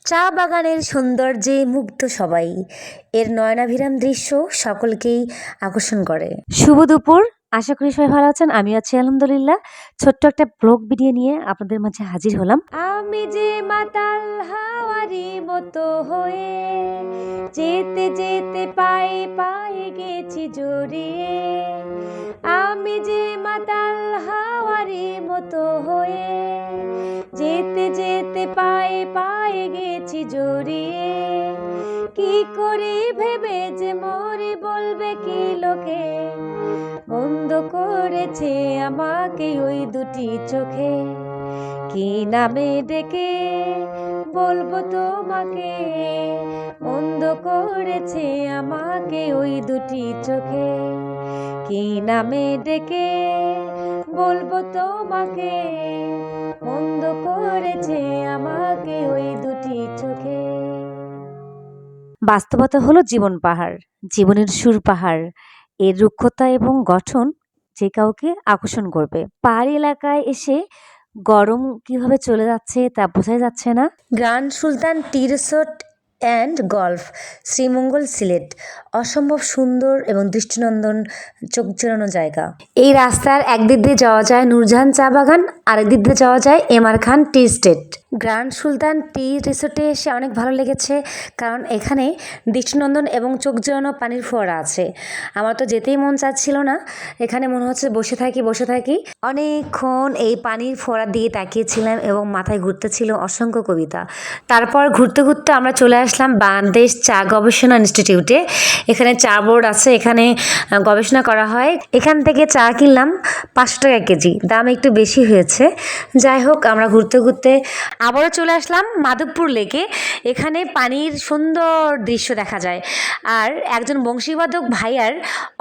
চা বাগানের সৌন্দর্যে মুগ্ধ সবাই। এর নয়নাভিরাম দৃশ্য সকলকেই আকর্ষণ করে। শুভ দুপুর, আশা করি সবাই ভালো আছেন। আমি আছি আলহামদুলিল্লাহ। ছোট্ট একটা ব্লগ ভিডিও নিয়ে আপনাদের মাঝে হাজির হলাম। আমি যে মাতাল হাওয়ারি মতো হয়ে যেতে যেতে পায়ে পায়ে গেছি জড়িয়ে। আমি যে মাতাল হাওয়ারি মতো হয়ে যেতে যেতে পায়ে পায়ে গেছি জড়িয়ে। কি করি ভেবে যে মরি বলবে কি লোকে, বন্ধ করেছে আমাকে ওই দুটি চোখে। কি নামে ডেকে বলবো তোমাকে, বন্ধ করেছে আমাকে ওই দুটি চোখে। কি নামে ডেকে বলবো তোমাকে, বন্ধ করেছে আমাকে ওই দুটি চোখে। বাস্তবতা হলো জীবন পাহাড়, জীবনের সুর পাহাড়। এর রুক্ষতা এবং গঠন যে কাউকে আকর্ষণ করবে। পাহাড়ি এলাকায় এসে গরম কিভাবে চলে যাচ্ছে তা বোঝাই যাচ্ছে না। Grand Sultan tea resort and golf, Sreemangal, Sylhet. অসম্ভব সুন্দর এবং দৃষ্টিনন্দন চোখ জোড়ানো জায়গা। এই রাস্তার একদিক দিয়ে যাওয়া যায় নূরজাহান চা বাগান, আরেক দিক দিয়ে যাওয়া যায় এমআর খান টি স্টেট। গ্র্যান্ড সুলতান টি রিসোর্টে এসে অনেক ভালো লেগেছে, কারণ এখানে দৃষ্টিনন্দন এবং চোখ জোড়ানো পানির ফোয়ারা আছে। আমার তো যেতেই মন চাচ্ছিল না, এখানে মনে হচ্ছে বসে থাকি। অনেকক্ষণ এই পানির ফোয়ারা দিয়ে তাকিয়েছিলাম এবং মাথায় ঘুরতেছিল অসংখ্য কবিতা। তারপর ঘুরতে ঘুরতে আমরা চলে আসলাম বাংলাদেশ চা গবেষণা ইনস্টিটিউটে। এখানে চা বোর্ড আছে, এখানে গবেষণা করা হয়। এখান থেকে চা কিনলাম 500 টাকা কেজি, দাম একটু বেশি হয়েছে। যাই হোক, আমরা ঘুরতে ঘুরতে আবারও চলে আসলাম মাধবপুর লেকে। এখানে পানির সুন্দর দৃশ্য দেখা যায়, আর একজন বংশীবাদক ভাইয়ার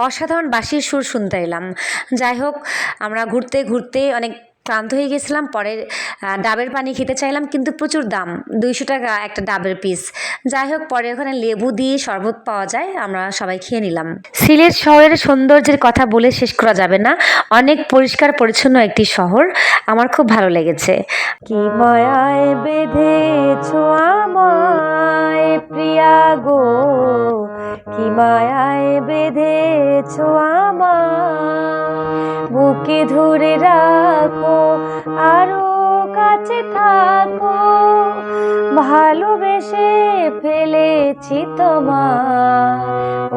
অসাধারণ বাঁশির সুর শুনতে এলাম। যাই হোক, আমরা ঘুরতে ঘুরতে অনেক ক্লান্ত হয়ে গেছিলাম। পরে ডাবের পানি খেতে চাইলাম, কিন্তু প্রচুর দাম, 200 টাকা একটা ডাবের পিস। যাই হোক, পরে ওখানে লেবু দিয়ে শরবত পাওয়া যায়, আমরা সবাই খেয়ে নিলাম। সিলেট শহরের সৌন্দর্যের কথা বলে শেষ করা যাবে না। অনেক পরিষ্কার পরিচ্ছন্ন একটি শহর, আমার খুব ভালো লেগেছে। কি মায়ায় বেঁধেছো আমায় প্রিয়া গো, কি মায়ায় বেঁধেছো আমায়, বুকে ধরে রাখো আরো কাছে থাকো, ভালোবেসে ফেলেছি তোমায়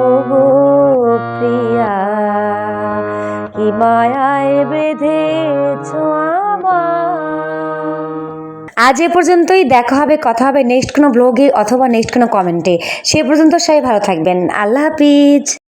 ও গো প্রিয়া, কি মায়ায় বেঁধেছো আমায়। আজ এ পর্যন্তই, দেখা হবে, কথা হবে নেক্সট কোনো ব্লগে অথবা নেক্সট কোনো কমেন্টে। সে পর্যন্ত সবাই ভালো থাকবেন। আল্লাহ হাফিজ।